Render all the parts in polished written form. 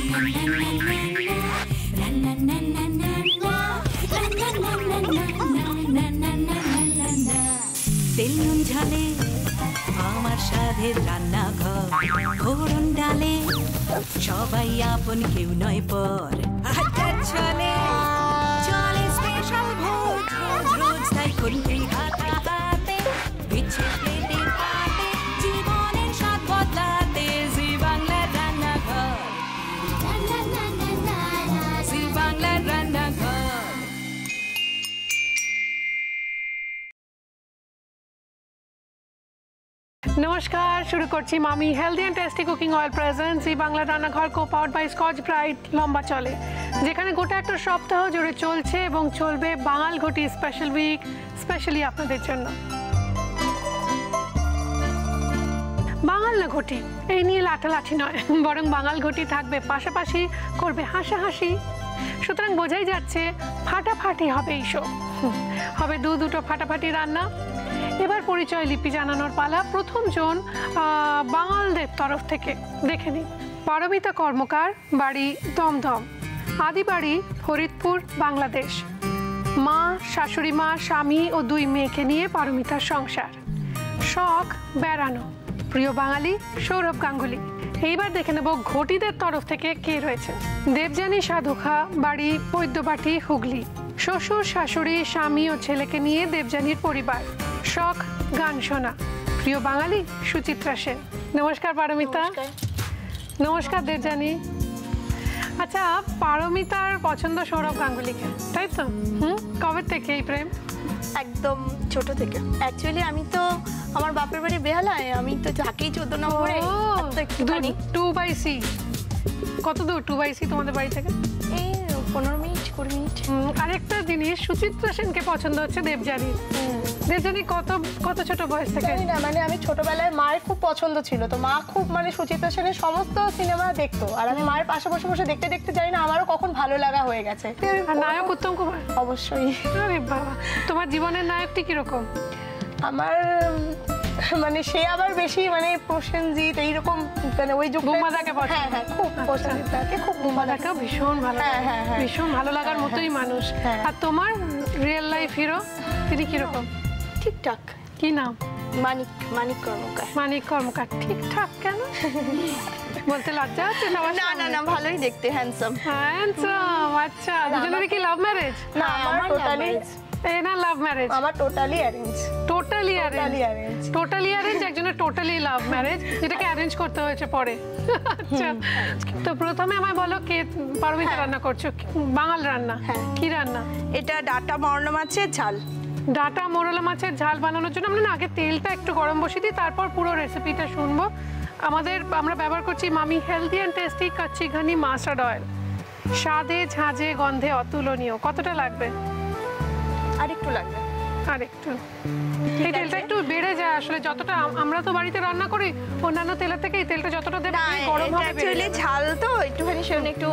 তেল নুন ঝালে আমার স্বাদের রান্নাঘর, ফোড়ন ডালে সবাই আপন, কেউ নয় পর। আড্ডার ছলে চলে স্পেশাল ভোজ, রোজ রোজ তাই খুন্তি হাতে বিচ্ছে প্লেটে পাতে, জীবনের স্বাদ বদলাতে জি বাংলার রান্নাঘর, জি বাংলার রান্নাঘর। নমস্কার, শুরু করছি Emami healthy and tasty cooking oil presents Zee Bangla রান্নাঘর, co powered by Scotch Brite লম্বা চলে, যেখানে গোটা একটা সপ্তাহ জুড়ে চলছে এবং চলবে বাঙাল ঘটি স্পেশাল উইক, স্পেশালি আপনাদের জন্য। বাঙাল না ঘটি এই নিয়ে লাঠালাঠি নয়, বরং বাঙাল ঘটি থাকবে, পাশাপাশি করবে হাসাহাসি। সুতরাং বোঝাই যাচ্ছে ফাটাফাটি হবে এই শো, হবে দুটো ফাটাফাটি রান্না। এবার পরিচয় লিপি জানানোর পালা। প্রথম জন বাঙালদের তরফ থেকে, দেখে নিন। পারমিতা কর্মকার, বাড়ি দমদম, আদি বাড়ি ফরিদপুর, বাংলাদেশ। মা, শাশুড়ি মা, স্বামী ও 2 মেয়েকে নিয়ে পারমিতার সংসার। শখ বেড়ানো। প্রিয় বাঙালি সৌরভ গাঙ্গুলি। এইবার দেখে নেব ঘটিদের তরফ থেকে কে রয়েছে। দেবযানী সাধুখা, বাড়ি বৈদ্যবাটি, হুগলি। শ্বশুর, শাশুড়ি, স্বামী ও ছেলেকে নিয়ে দেবযানীর পরিবার। শখ গান শোনা। প্রিয় বাঙালি সুচিত্রা সেন। নমস্কার পারমিতা। নমস্কার দেবযানী। আচ্ছা, পারমিতার পছন্দ সৌরভ গাঙ্গুলিকে, তাই তো? কবে থেকে এই প্রেম? একদম ছোট থেকে। অ্যাকচুয়ালি আমি তো আমার বাপের বাড়ি বেহালায়, আমি তো থাকি 14 নম্বরে। 2/C কত দূর 2/C তোমাদের বাড়ি থেকে? এই 15 মিনিট 20 মিনিট। আরেকটা জিনিস, সুচিত্রা সেনকে পছন্দ হচ্ছে দেবযানী। দেবযানী কত ছোট বয়স থেকে? না, মানে আমি ছোটবেলায় মায়ের খুব পছন্দ ছিল, তো মা খুব মানে সুচিত্রা সেনের সমস্ত সিনেমা দেখতো, আর আমি মায়ের পাশে বসে বসে দেখতে দেখতে জানি না আমারও কখন ভালো লাগা হয়ে গেছে। আর নায়ক উত্তম কুমার? অবশ্যই। আরে বাবা, তোমার জীবনের নায়কটি কিরকম? আমার মানে সে আবার বেশি মানে প্রসেনজিৎ এইরকম, মানে ওই যুগ। বুমাদাকে পছন্দ? হ্যাঁ হ্যাঁ, খুব প্রসেনজিৎকে, খুব বুমাদাকে ভীষণ ভালো, হ্যাঁ, ভীষণ ভালো লাগার মতোই মানুষ। আর তোমার রিয়েল লাইফ হিরো তিনি কিরকম? ঠিকঠাক। কি নাম? মানিক কর্মকার। মানিক কর্মকার। ঠিকঠাক কেন বলতে লজ্জা হচ্ছে? না, ভালোই দেখতে, হ্যান্ডসাম। হ্যান্ডসাম। আচ্ছা, দুজনের কি লাভ ম্যারেজ? না, আমার টোটালি না লাভ ম্যারেজ, আমার টোটালি অ্যারেঞ্জ। টোটালি অ্যারেঞ্জ, একজনের টোটালি লাভ ম্যারেজ, যেটাকে অ্যারেঞ্জ করতে হয়েছে পরে। আচ্ছা, তো প্রথমে আমায় বলো কে পারমিতা রান্না করছো? বাঙাল রান্না, কি রান্না এটা? ডাটা মরলা মাছের ঝাল। ডাটা মোরলা মাছের ঝাল বানানোর জন্য আমরা আগে তেলটা একটু গরম বসিয়ে দিই, তারপর পুরো রেসিপিটা শুনবো। আমরা ব্যবহার করছি Emami healthy and tasty kacchi ঘানি মাস্টার্ড অয়েল। স্বাদে ঝাঁঝে গন্ধে অতুলনীয়। কতটা লাগবে? আরেকটু লাগবে। আরেকটু। এই তেলটা একটু বেড়ে যায় আসলে, যতটা আমরা তো বাড়িতে রান্না করি অন্যান্য তেলের থেকে এই তেলটা যতটা দেবে গরম হবে। অ্যাকচুয়ালি ঝাল তো একটুখানি, সেজন্য একটু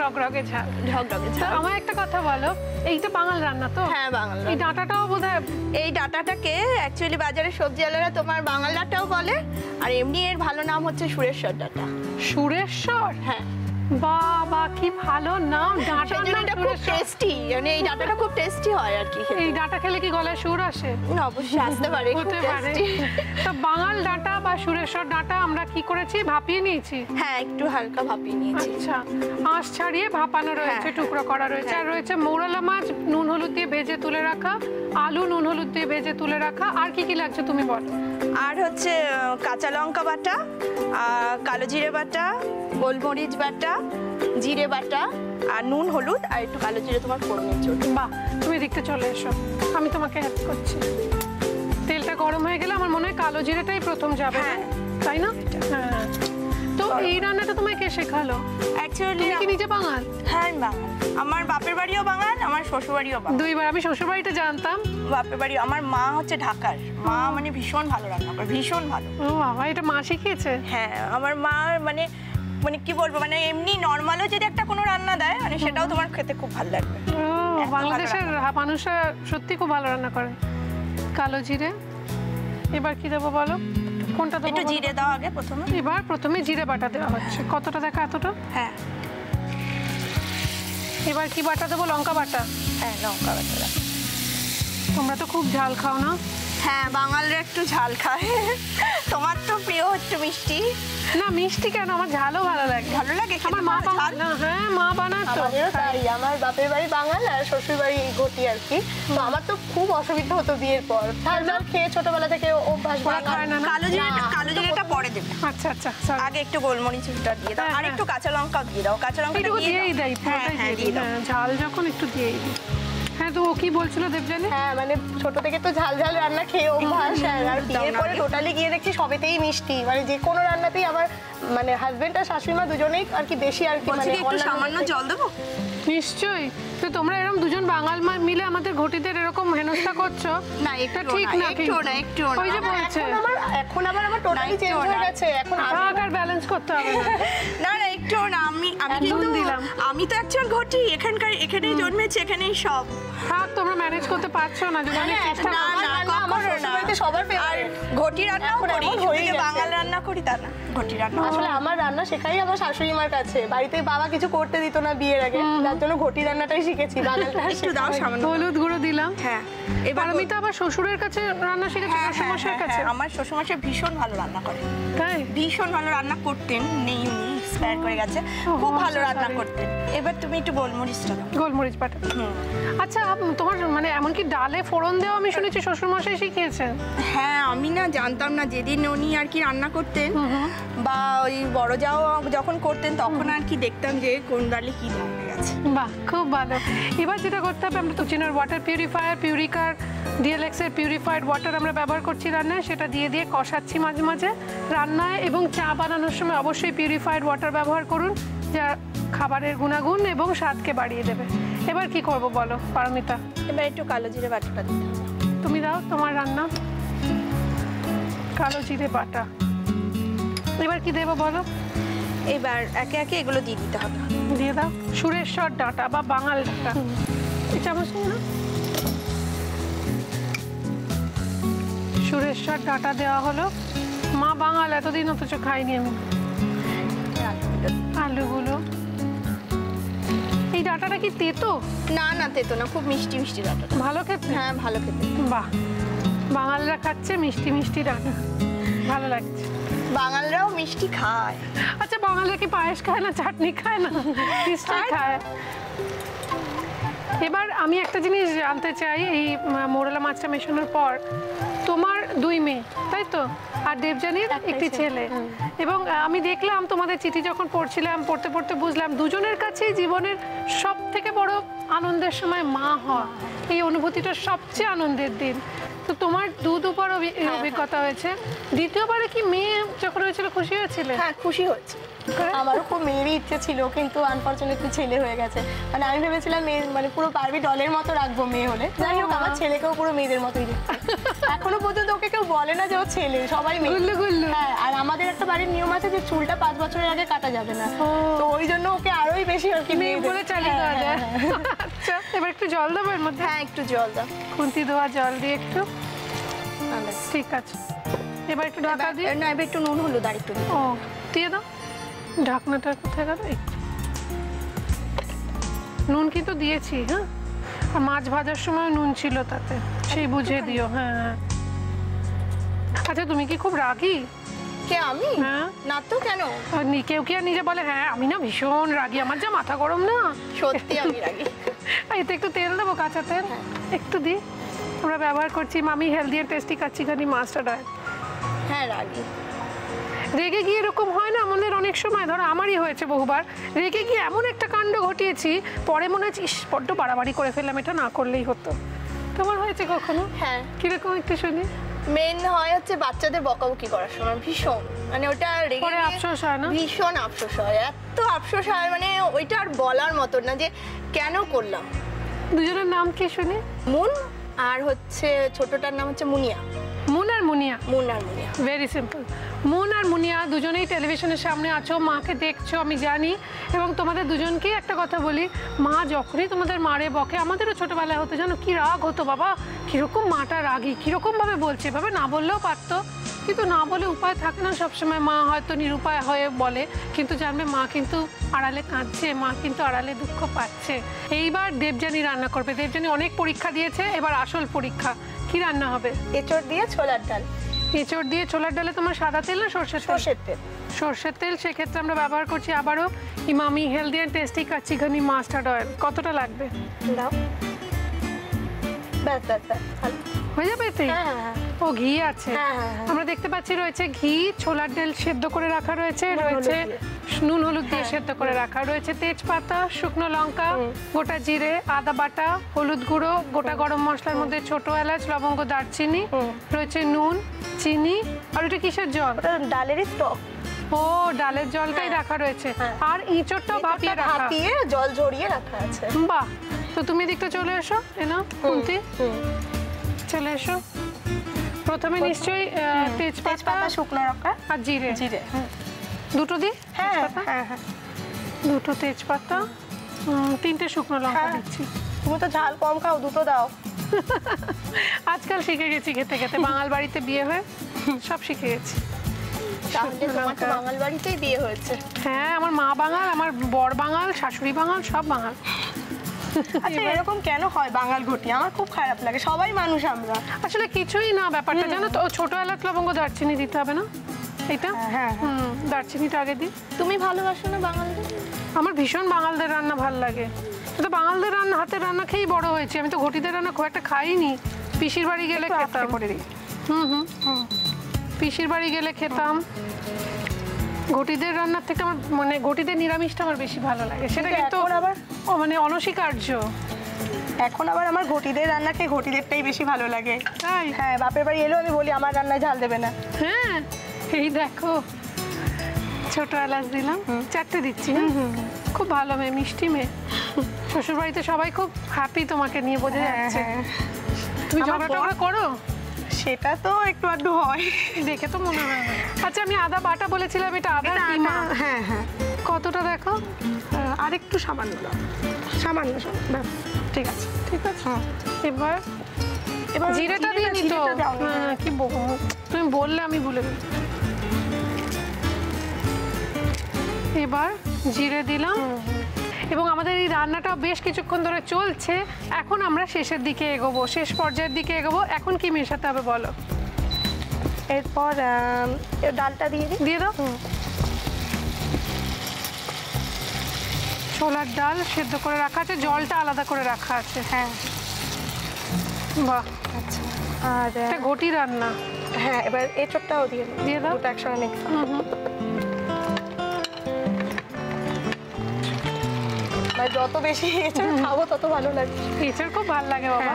রগরগে ঝাল। আমার একটা কথা বলো, এইটা বাঙাল রান্না তো? হ্যাঁ, বাঙাল। এই ডাঁটাটাও বোধহয়, এই ডাঁটাটাকে অ্যাকচুয়ালি বাজারে সবজিওয়ালারা তোমার বাঙাল ডাঁটাও বলে, আর এমনি এর ভালো নাম হচ্ছে সুরেশ্বর ডাঁটা। সুরেশ্বর? হ্যাঁ। বাবা, কি ভালো নাম। ডাঁটাটা খুব টেস্টি, মানে এই ডাঁটাটা খুব টেস্টি হয় আর কি। এই ডাঁটা খেলে কি গলায় সুর আসে? অবশ্যই আসতে পারে, হতে পারে। তো বাঙাল ডাঁটা বা সুরেশ্বর ডাঁটা আমরা কি করেছি? ভাপিয়ে নিয়েছি। হ্যাঁ, একটু হালকা ভাপিয়ে নিয়েছি। আচ্ছা, আঁশ ছাড়িয়ে ভাপানো রয়েছে, টুকরো করা রয়েছে। আর রয়েছে মৌরলা মাছ নুন হলুদ দিয়ে ভেজে তুলে রাখা, আলু নুন হলুদ দিয়ে ভেজে তুলে রাখা। আর কি কি লাগছে তুমি বলো? আর হচ্ছে কাঁচা লঙ্কা বাটা, কালো জিরে বাটা, গোলমরিচ বাটা, জিরে বাটা, আর নুন হলুদ, আর একটু কালো জিরে তোমার ফোড়নের জন্য। বাহ, তুমি দেখতে চলে এসো, আমি তোমাকে হেল্প করছি। তেলটা গরম হয়ে গেলে আমার মনে হয় কালো জিরেটাই প্রথম যাবে, তাই না? হ্যাঁ। তো এই রান্নাটা তোমায় কে শেখালো? অ্যাকচুয়ালি তুমি কি নিজে বাঙাল? হ্যাঁ, বাঙাল। আমার বাপের বাড়িও বাঙাল, আমার শ্বশুর বাড়িও বাঙাল। দুইবার। আমি শ্বশুর বাড়িটা জানতাম, বাপের বাড়ি। আমার মা হচ্ছে ঢাকার। মা মানে ভীষণ ভালো রান্না করে, ভীষণ ভালো। ও বাবা, এটা মা শিখিয়েছে? হ্যাঁ, আমার মা মানে কি বলবো, মানে এমনি নর্মালও যদি একটা কোনো রান্না দেয়, মানে সেটাও তোমার খেতে খুব ভালো লাগবে। বাংলাদেশের মানুষরা সত্যি খুব ভালো রান্না করে। কালো জিরে, এবার কি দেবো বলো? কোনটা দেবো? একটু জিরে দাও আগে প্রথমে। এবার প্রথমে জিরে বাটা দেওয়া হচ্ছে। কতটা দেখা? এতটা? হ্যাঁ, এবার কি বাটা দেবো? লঙ্কা বাটা? হ্যাঁ, লঙ্কা বাটা। তোমরা তো খুব ঝাল খাও না? হ্যাঁ, বাঙালরা একটু ঝাল খায়। তোমার তো প্রিয় হচ্ছে মিষ্টি। না মিষ্টি কেন, আমার ঝালও ভালো লাগে। ভালো লাগে খেতে? আমার মা ঝাল? বানায় না। হ্যাঁ, মা বানায় তো। আমাদেরও তাই, আমার বাপের বাড়ি বাঙাল আর শ্বশুর বাড়ি ঘটি আর কি। তো আমার তো খুব অসুবিধা হতো বিয়ের পর, ঝাল ঝাল খেয়ে ছোটবেলা থেকে অভ্যাস। ওরা খায় না না? কালো জিরেটা পরে দেবে। আচ্ছা আচ্ছা, sorry। আগে একটু গোলমরিচটা দিয়ে দাও, হ্যাঁ, আর একটু কাঁচা লঙ্কাও দিয়ে দাও। কাঁচা লঙ্কাটা একটু দিয়ে দিয়েই দাও। দেয়, হ্যাঁ, পুরোটাই হ্যাঁ, দিয়ে দিয়ে দিই। দাও। হ্যাঁ, ঝাল যখন একটু দিয়েই দিই। হ্যাঁ, তো ও কি বলছিল দেবযানী? হ্যাঁ মানে ছোট থেকে তো ঝাল ঝাল রান্না খেয়ে অভ্যাস, আর বিয়ের দাও না পরে আগে। টোটালি গিয়ে দেখছি সবেতেই মিষ্টি, মানে যে কোনো রান্নাতেই আমার মানে হাজবেন্ড আর শাশুড়ি মা দুজনেই আর কি বেশি আর কি বলছি মানে কি একটু অন্যান্য সামান্য থেকে- জল দেবো? নিশ্চয়ই। তো তোমরা এরকম দুজন বাঙাল মিলে আমাদের ঘটিদের এরকম হেনস্থা করছো? না, এটা একটু ঠিক না, একটু না, একটু ওই যে না। বলছে এখন আবার আমার টোটালি না, চেঞ্জ একটু হয়ে না। গেছে এখন থাক, আর ব্যালেন্স করতে হবে না। না না, একটু না। আমি একদম কিন্তু দিলাম। আমি তো একজন ঘটি, এখানেই জন্মেছি, এখানেই সব। থাক, তোমরা ম্যানেজ করতে পারছো না, যদি অনেক চেষ্টা না করো। না, আমার কখনো না। শ্বশুরবাড়িতে সবার আর ফেভারিট। ঘটি রান্নাও এখন করি, এমন শুধু হয়েই যে গেছে। বাঙাল রান্না করি তা না, ঘটি রান্না আসলে আমার রান্না শেখাই আমার শাশুড়ি মার কাছে, বাড়িতে বাবা কিছু করতে দিত না বিয়ের আগে, যার জন্য ঘটি রান্নাটাই শিখেছি। বাঙালটা একটু দাও সামান্য। হলুদ গুঁড়ো দিলাম। হ্যাঁ, এবার আমি তো আবার শ্বশুরের কাছে রান্না শিখেছি, হ্যাঁ, শ্বশুরমশাইয়ের কাছে। আমার শ্বশুরমশাই ভীষণ ভালো রান্না করে, তাই? ভীষণ ভালো রান্না করতেন। নেই, উনি এক্সপায়ার করে গেছে। খুব ভালো আচ্ছা, রান্না sorry। করতেন। এবার তুমি একটু গোলমরিচটা দাও। গোলমরিচ বাটা। হুম। আচ্ছা, তোমার মানে এমনকি ডালে ফোড়ন দেওয়া আমি শুনেছি শ্বশুরমশাই শিখিয়েছেন। হ্যাঁ, আমি না জানতাম না, যেদিন উনি আর কি রান্না করতেন বা ওই বড় যাও যখন করতেন তখন আর কি দেখতাম যে কোন ডালে কি হয়ে গেছে। বাহ, খুব ভালো। এবার যেটা করতে হবে, আমরা তো চিনার ওয়াটার পিউরিফায়ার, পিউরিকার ডিএলএক্স এর পিউরিফাইড ওয়াটার আমরা ব্যবহার করছি রান্নায়, সেটা দিয়ে দিয়ে কষাচ্ছি মাঝে মাঝে রান্নায়। এবং চা বানানোর সময় অবশ্যই পিউরিফাইড ওয়াটার ব্যবহার করুন, যা খাবারের গুণাগুণ এবং স্বাদকে বাড়িয়ে দেবে। এবার কি করব বলো পারমিতা? এবার একটু কালো জিরে বাটাটা দিতে হবে। তুমি দাও তোমার রান্না। কালো জিরে বাটা। এবার কি দেবো বলো? এবার একে একে এগুলো দিয়ে দিতে হবে। দিয়ে দাও। সুরেশ্বর ডাঁটা বা বাঙাল ডাঁটা, এই চামচ নিয়ে নাও। সুরেশ্বর ডাঁটা দেওয়া হলো। মা বাঙাল, এতদিন অথচ খাইনি আমি। আলুগুলো। এই ডাঁটাটা কি তেতো? না না, তেতো না, খুব মিষ্টি মিষ্টি ডাঁটা। ভালো খেতে? হ্যাঁ, ভালো খেতে। বাহ, বাঙালরা খাচ্ছে মিষ্টি মিষ্টি ডাঁটা, ভালো লাগছে। বাঙালরাও মিষ্টি খায়। আচ্ছা, বাঙালরা কি পায়েস খায় না, চাটনি খায় না? নিশ্চয়ই খায়। এবার আমি একটা জিনিস জানতে চাই, এই মোরলা মাছটা মেশানোর পর তোমার 2 মেয়ে, তাই তো? আর দেবযানীর একটি ছেলে। এবং আমি দেখলাম তোমাদের চিঠি যখন পড়ছিলাম, পড়তে পড়তে বুঝলাম দুজনের কাছেই জীবনের সব থেকে বড় আনন্দের সময় মা হওয়া, এই অনুভূতিটা সবচেয়ে আনন্দের দিন। তো তোমার দুবার অভিজ্ঞতা হয়েছে। দ্বিতীয়বারে কি মেয়ে যখন হয়েছিল খুশি হয়েছিলে? হ্যাঁ, খুশি হচ্ছে। আমারও খুব মেয়েরই ইচ্ছে ছিল, কিন্তু আনফরচুনেটলি ছেলে হয়ে গেছে। মানে আমি ভেবেছিলাম মেয়ে মানে পুরো বারবি ডলের মতো রাখবো মেয়ে হলে। যাই হোক, আমার ছেলেকেও পুরো মেয়েদের মতোই দেখতে। এখনো পর্যন্ত ওকে কেউ বলে না যে ও ছেলে, সবাই মেয়ে। গুল্লু গুল্লু। হ্যাঁ, আর আমাদের একটা বাড়ির নিয়ম আছে যে চুলটা 5 বছরের আগে কাটা যাবে না, তো ওই জন্য ওকে আরোই বেশি আর কি মেয়ে মেয়ে বলে চালিয়ে দেওয়া যায়। আচ্ছা, এবার একটু জল দেবো এর মধ্যে। হ্যাঁ, একটু জল দাও। খুন্তি ধোয়া জল দিয়ে একটু। ঠিক আছে, এবার একটু ঢাকা দিই। না, এবার একটু নুন হলুদ আর একটু দিই। ও, দিয়ে দাও। ঢাকনাটা কোথায় গেল? নুন কিন্তু দিয়েছি। হ্যাঁ, আর মাছ ভাজার সময় নুন ছিল তাতে, সেই বুঝে দিও। হ্যাঁ হ্যাঁ। আচ্ছা, তুমি কি খুব রাগী? কে, আমি? হ্যাঁ। না তো, কেন? আর কেউ কি আর নিজে বলে হ্যাঁ আমি না ভীষণ রাগী, আমার যা মাথা গরম না? সত্যি আমি রাগি। এতে একটু তেল দেবো, কাঁচা তেল একটু দিই। আমরা ব্যবহার করছি মামি হেলদি আর টেস্টি কাচ্চিঘানি মাছটা ডাল। হ্যাঁ, রাগি। রেগে গিয়ে এরকম হয় না আমাদের অনেক সময়, ধরো আমারই হয়েছে বহুবার, রেগে গিয়ে এমন একটা কাণ্ড ঘটিয়েছি, পরে মনে হচ্ছে ইস বড্ড বাড়াবাড়ি করে ফেললাম, এটা না করলেই হতো। তোমার হয়েছে কখনো? হ্যাঁ। কিরকম একটু শুনি। মেন হয় হচ্ছে বাচ্চাদের বকাবকি করার সময় ভীষণ, মানে ওটা রেগে পরে গিয়ে আফসোস হয় না? ভীষণ আফসোস হয়, এত আফসোস হয়, মানে ওইটা আর বলার মতো না যে কেন করলাম। দুজনের নাম কি শুনি? মুন আর হচ্ছে ছোটটার নাম হচ্ছে মুনিয়া। মুন আর মুনিয়া। মুন আর মুনিয়া। Very simple. মুন আর মুনিয়া দুজনেই টেলিভিশনের সামনে আছো, মাকে দেখছো আমি জানি। এবং তোমাদের দুজনকেই একটা কথা বলি, মা যখনই তোমাদের মারে বকে, আমাদেরও ছোটবেলায় হতো, জানো কি রাগ হতো বাবা, কিরকম মাটা রাগী, কিরকম ভাবে বলছে, এভাবে না বললেও পারতো। কিন্তু না বলে উপায় থাকে না সবসময়। মা হয়তো নিরুপায় হয়ে বলে, কিন্তু জানবে মা কিন্তু আড়ালে কাঁদছে, মা কিন্তু আড়ালে দুঃখ পাচ্ছে। এইবার দেবযানী রান্না করবে। দেবযানী অনেক পরীক্ষা দিয়েছে, এবার আসল পরীক্ষা। কি রান্না হবে? এঁচড় দিয়ে ছোলার ডাল। এঁচড় দিয়ে ছোলার ডালে তোমার সাদা তেল না সর্ষের তেল? সর্ষের তেল। সর্ষের তেল। সেক্ষেত্রে আমরা ব্যবহার করছি আবারও Emami healthy and tasty kachchi ghani mustard oil. কতটা লাগবে? দাও। ব্যাস ব্যাস ব্যাস, ভালো। হয়ে যাবে এতে? হ্যাঁ হ্যাঁ হ্যাঁ। ও ঘি আছে। হ্যাঁ, হ্যাঁ, হ্যাঁ। আমরা দেখতে পাচ্ছি রয়েছে ঘি, ছোলার ডাল সেদ্ধ করে রাখা রয়েছে, রয়েছে নুন হলুদ দিয়ে সেদ্ধ করে রাখা রয়েছে, তেজপাতা, শুকনো লঙ্কা, গোটা জিরে, আদা বাটা, হলুদ গুঁড়ো, গোটা গরম মশলার মধ্যে ছোট এলাচ, লবঙ্গ, দারচিনি, রয়েছে নুন, চিনি, আর এটা কিসের জল? ওটা ডালেরই স্টক। ও, ডালের জলটাই রাখা রয়েছে। আর ইঁচড়টাও ভাপিয়ে রাখা। ভাপিয়ে জল ঝরিয়ে রাখা আছে। বাহ, তো তুমি এদিকটা চলে এসো। এনো কুন্তি, চলে এসো। প্রথমে নিশ্চয়ই তেজপাতা, শুকনো লঙ্কা আর জিরে। জিরে। দুটো দিই? হ্যাঁ তেজপাতা? হ্যাঁ হ্যাঁ। দুটো তেজপাতা, 3টে শুকনো লঙ্কা দিচ্ছি। তুমি তো ঝাল কম খাও, দুটো দাও। আজকাল শিখে গেছি খেতে খেতে, বাঙাল বাড়িতে বিয়ে হয়ে সব শিখে গেছি। তাহলে তোমার তো বাঙাল বাড়িতেই বিয়ে হয়েছে। হ্যাঁ, আমার মা বাঙাল, আমার বর বাঙাল, শাশুড়ি বাঙাল, সব বাঙাল। আচ্ছা, এরকম কেন হয় বাঙাল ঘটি? আমার খুব খারাপ লাগে। সবাই মানুষ আমরা। আসলে কিছুই না ব্যাপারটা, জানো তো। ছোট এলাচ, লবঙ্গ, দারচিনি দিতে হবে না? এটা হ্যাঁ। দারচিনিটা আগে দিই। তুমি ভালোবাসো না বাঙালদের? আমার ভীষণ বাঙালদের রান্না ভাল লাগে। তো বাঙালদের রান্না, হাতের রান্না খেয়েই বড় হয়েছি। আমি তো ঘটিদের রান্না খুব একটা খাইনি। পিসির বাড়ি গেলে খেতাম। পিসির বাড়ি গেলে খেতাম। ঘটিদের রান্নার থেকে আমার মানে ঘটিদের নিরামিষটা আমার বেশি ভালো লাগে। সেটা কিন্তু আবার মানে অনস্বীকার্য। এখন আবার আমার ঘটিদের রান্না খেয়ে ঘটিদেরটাই বেশি ভালো লাগে। তাই? হ্যাঁ, বাপের বাড়ি এলেও আমি বলি আমার রান্নায় ঝাল দেবে না। হ্যাঁ, এই দেখো ছোট এলাচ দিলাম, 4টে দিচ্ছি। খুব ভালো মেয়ে, মিষ্টি মেয়ে। শ্বশুর বাড়িতে সবাই খুব হ্যাপি তোমাকে নিয়ে, বোঝা যাচ্ছে। তুমি ঝগড়া টগড়া করো? সেটা তো একটু আধটু হয়, দেখে তো মনে হয় না। আচ্ছা, আমি আদা বাটা বলেছিলাম, এটা আদা কিমা। হ্যাঁ হ্যাঁ। কতটা দেখো? আর একটু সামান্য দাও, সামান্য। ঠিক আছে ঠিক আছে। এবার জিরেটা দিয়ে নিতো। কি তুমি বললে আমি ভুলে গেছি। এবার জিরে দিলাম। এবং আমাদের এই রান্নাটা বেশ কিছুক্ষণ ধরে চলছে। এখন আমরা শেষের দিকে এগোবো, শেষ পর্যায়ের দিকে এগোবো। এখন কি মেশাতে হবে বলো? এরপর ডালটা দিয়ে দাও। ছোলার ডাল সেদ্ধ করে রাখা আছে, জলটা আলাদা করে রাখা আছে। হ্যাঁ, বাহ। আচ্ছা। আর এটা ঘটি রান্না। হ্যাঁ, এবার এঁচড়টাও দিয়ে দাও। দুটো একসঙ্গে মিক্স। যত বেশি এঁচড় খাবো তত ভালো লাগে। এঁচড় খুব ভালো লাগে বাবা।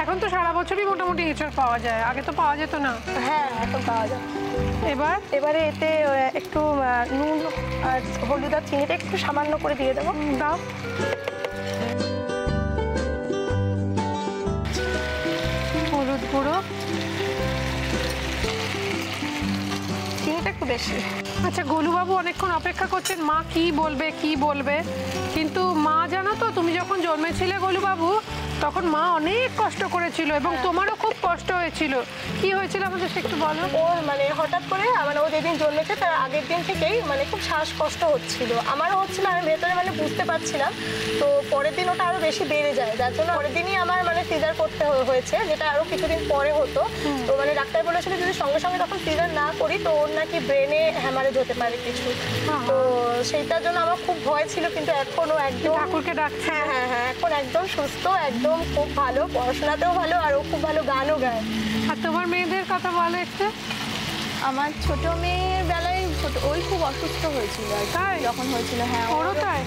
এখন তো সারা বছরই মোটামুটি এঁচড় পাওয়া যায়, আগে তো পাওয়া যেত না। হ্যাঁ, এখন পাওয়া যায়। এবারে এতে একটু নুন আর হলুদ আর চিনিটা একটু সামান্য করে দিয়ে দেবো। দাও। হলুদ গুঁড়ো, চিনিটা একটু বেশি। আচ্ছা, গোলুবাবু অনেকক্ষণ অপেক্ষা করছেন, মা কি বলবে কি বলবে। কিন্তু মা জানো তো, তুমি যখন জন্মেছিলে গোলুবাবু, তখন মা অনেক কষ্ট করেছিল এবং তোমারও খুব কষ্ট হয়েছিল। কি হয়েছিল আমাদের একটু বলো। ওর মানে হঠাৎ করে মানে ও যেদিন জন্মেছে তার আগের দিন থেকেই মানে খুব শ্বাসকষ্ট হচ্ছিল, আমারও হচ্ছিল। আমি ভেতরে মানে বুঝতে পারছিলাম। তো পরের দিন ওটা আরো বেশি বেড়ে যায়, যার জন্য পরের দিনই আমার মানে সিজার করতে হয়েছে, যেটা আরো কিছুদিন পরে হতো। তো মানে ডাক্তার বলেছিল যদি সঙ্গে সঙ্গে তখন সিজার না করি তো ওর নাকি ব্রেনে হ্যামারেজ হতে পারে কিছু। তো সেইটার জন্য আমার খুব ভয় ছিল। কিন্তু এখনো একদম ঠাকুরকে ডাকছে। হ্যাঁ হ্যাঁ হ্যাঁ, এখন একদম সুস্থ, একদম খুব ভালো, পড়াশোনাতেও ভালো, আর ও খুব ভালো গানও গায়। আর তোমার মেয়েদের কথা বলো একটু। আমার ছোট মেয়ের বেলায় ওই খুব অসুস্থ হয়েছিল যখন হয়েছিল। হ্যাঁ, ওরও তাই?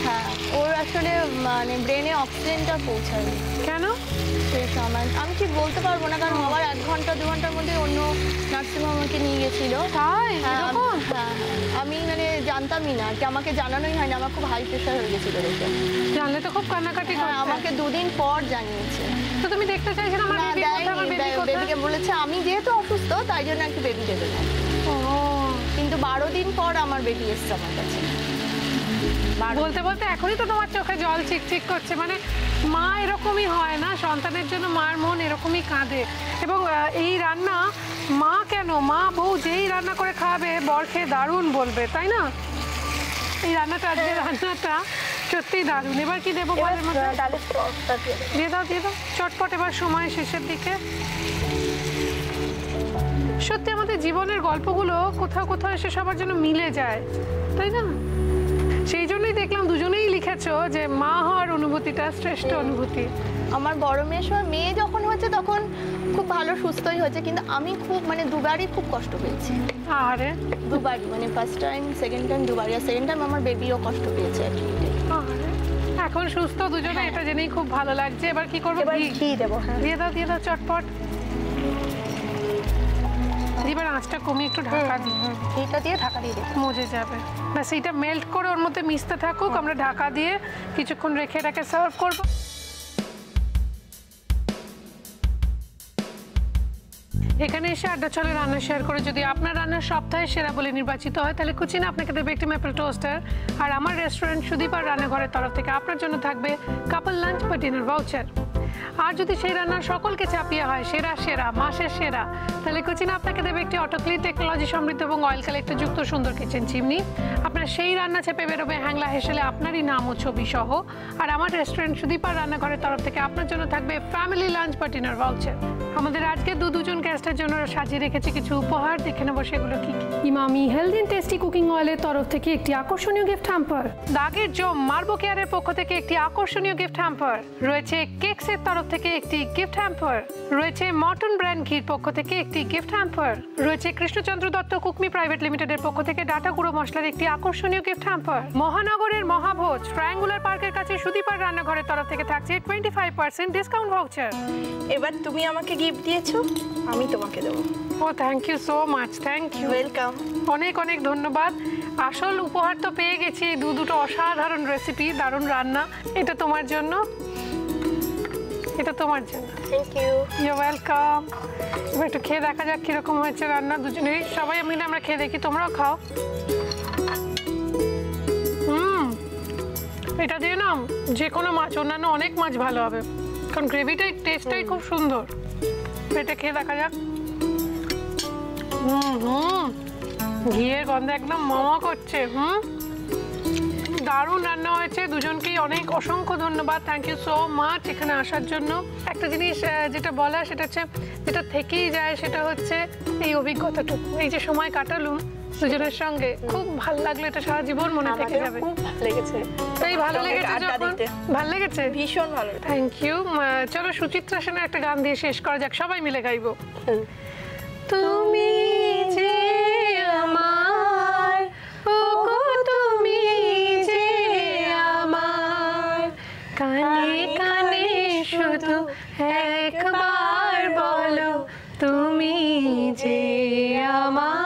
হ্যাঁ, ওর আসলে মানে ব্রেনে অক্সিজেনটা পৌঁছায়নি। কেন? সেই সময় আমি ঠিক বলতে পারবো না, কারণ হওয়ার 1 ঘন্টা 2 ঘন্টার মধ্যে অন্য নার্সিংহোমকে নিয়ে গেছিল। তাই? হ্যাঁ, আমি মানে জানতামই না, কি আমাকে জানানোই হয়নি। আমার খুব হাই প্রেশার হয়ে গেছিল দেখে। জানলে তো খুব কান্নাকাটি করতে। আমাকে 2 দিন পর জানিয়েছে। তো তুমি দেখতে চাইছিলে আমার বেবি কোথায়, আমার বেবি কোথায়? বেবিকে বলেছে আমি যেহেতু অসুস্থ তাই জন্য একটু বেবি দেবে না। কিন্তু 12 দিন পর আমার বেবি এসছে আমার কাছে। বলতে বলতে এখনই তো তোমার চোখে জল চিকচিক করছে। মানে মা এরকমই হয় না, সন্তানের জন্য মার মন এরকমই কাঁদে। এবং এই রান্না মা কেন, মা বউ যেই রান্না করে খাওয়াবে বর খেয়ে দারুণ বলবে, তাই না? এই রান্নাটা, আজকে রান্নাটা সত্যিই দারুণ। এবার কি দেবো বলের মধ্যে? দিয়ে দাও দিয়ে দাও, চটপট। এবার সময় শেষের দিকে। সত্যি আমাদের জীবনের গল্পগুলো কোথাও কোথাও এসে সবার জন্য মিলে যায়, তাই না? সেই জন্যই দেখলাম দুজনেই লিখেছো যে মা হওয়ার অনুভূতিটা শ্রেষ্ঠ অনুভূতি। আমার বড় মেয়ের সময় মেয়ে যখন হচ্ছে তখন খুব ভালো সুস্থই হয়েছে, কিন্তু আমি খুব মানে দুবারই খুব কষ্ট পেয়েছি। আরে দুবারই, মানে ফার্স্ট টাইম সেকেন্ড টাইম দুবারই, আর সেকেন্ড টাইম আমার বেবিও কষ্ট পেয়েছে আর কি। এখন সুস্থ দুজনে, এটা জেনেই খুব ভালো লাগছে। এবার কি করবো? ঘি দেবো। দিয়ে দাও চটপট। এবার আঁচটা কমিয়ে একটু ঢাকা দিই। ঘিটা দিয়ে ঢাকা দিয়ে দেবো, মজে যাবে। ব্যাস এইটা মেল্ট করে ওর মধ্যে মিশতে থাকুক, আমরা ঢাকা দিয়ে কিছুক্ষণ রেখে এটাকে সার্ভ করবো। এখানে এসে আড্ডা চলে রান্না শেয়ার করে যদি আপনার রান্নার সপ্তাহের সেরা বলে নির্বাচিত হয়, তাহলে কুচিনা আপনাকে দেবে একটি ম্যাপেল টোস্টার। আর আমার রেস্টুরেন্ট সুদীপ আর রান্নাঘরের তরফ থেকে আপনার জন্য থাকবে কাপল লাঞ্চ বা ডিনার ভাউচার। আর যদি সেই রান্নার সকলকে চাপিয়ে হয় সেরা মাসের সেরা, তাহলে কুচিনা আপনাকে দেবে একটি অটোক্লিন টেকনোলজি সমৃদ্ধ এবং অয়েল কালেক্টর যুক্ত সুন্দর কিচেন চিমনি। আপনার সেই রান্না চেপে বেরোবে হ্যাংলা হেসেলে আপনারই নাম ও ছবি সহ। আর আমার রেস্টুরেন্ট সুদীপ আর রান্নাঘরের তরফ থেকে আপনার জন্য থাকবে ফ্যামিলি লাঞ্চ বা ডিনার ভাউচার। আমাদের আজকে দুজন গেস্টের জন্য সাজিয়ে রেখেছি কিছু উপহার, দেখে নেবো সেগুলো কি কি। Emami healthy and tasty cooking অয়েলের তরফ থেকে একটি আকর্ষণীয় গিফট হ্যাম্পার। দাগের জম মার্বো কেয়ারের পক্ষ থেকে একটি আকর্ষণীয় গিফট হ্যাম্পার রয়েছে। কেকসের তরফ থেকে একটি গিফট হ্যাম্পার রয়েছে। মটন ব্র্যান্ড ঘির পক্ষ থেকে একটি গিফট হ্যাম্পার রয়েছে। কৃষ্ণচন্দ্র দত্ত কুকমি প্রাইভেট লিমিটেডের পক্ষ থেকে ডাটা গুঁড়ো মশলার একটি আকর্ষণীয় গিফট হ্যাম্পার। মহানগরের মহাভোজ ট্রায়াঙ্গুলার পার্কের কাছে সুদীপার রান্নাঘরের তরফ থেকে থাকছে 25% ডিসকাউন্ট ভাউচার। এবার তুমি আমাকে গিফট দিয়েছো, আমি তোমাকে দেবো। ও thank you so much, thank you, welcome. অনেক অনেক ধন্যবাদ। আসল উপহার তো পেয়ে গেছি, দুটো অসাধারণ রেসিপি, দারুণ রান্না। এটা তোমার জন্য, এটা তোমার জন্য। Thank you. You welcome. এবার একটু খেয়ে দেখা যাক কিরকম হয়েছে রান্না। দুজনেই সবাই মিলে আমরা খেয়ে দেখি, তোমরাও খাও। এটা দিয়ে না যে কোনো মাছ, অন্যান্য অনেক মাছ ভালো হবে, কারণ গ্রেভিটাই টেস্টটাই খুব সুন্দর। এটা খেয়ে দেখা যাক। ঘিয়ের গন্ধ একদম মামা করছে। দারুণ রান্না হয়েছে। দুজনকেই অনেক অসংখ্য ধন্যবাদ, থ্যাংক ইউ সো মাচ এখানে আসার জন্য। একটা জিনিস যেটা বলা, সেটা হচ্ছে যেটা থেকেই যায়, সেটা হচ্ছে এই অভিজ্ঞতাটুকু। এই যে সময় কাটালুম দুজনের সঙ্গে, খুব ভালো লাগলো, এটা সারা জীবন মনে থেকে যাবে। খুব ভালো লেগেছে। তাই ভালো লেগেছে যখন? ভালো লেগেছে, ভীষণ ভালো। Thank you. চলো সুচিত্রা সেনের একটা গান দিয়ে শেষ করা যাক, সবাই মিলে গাইবো। তুমি যে আমার, ওগো তুমি যে আমার, কানে কানে শুধু একবার বলো তুমি যে আমার।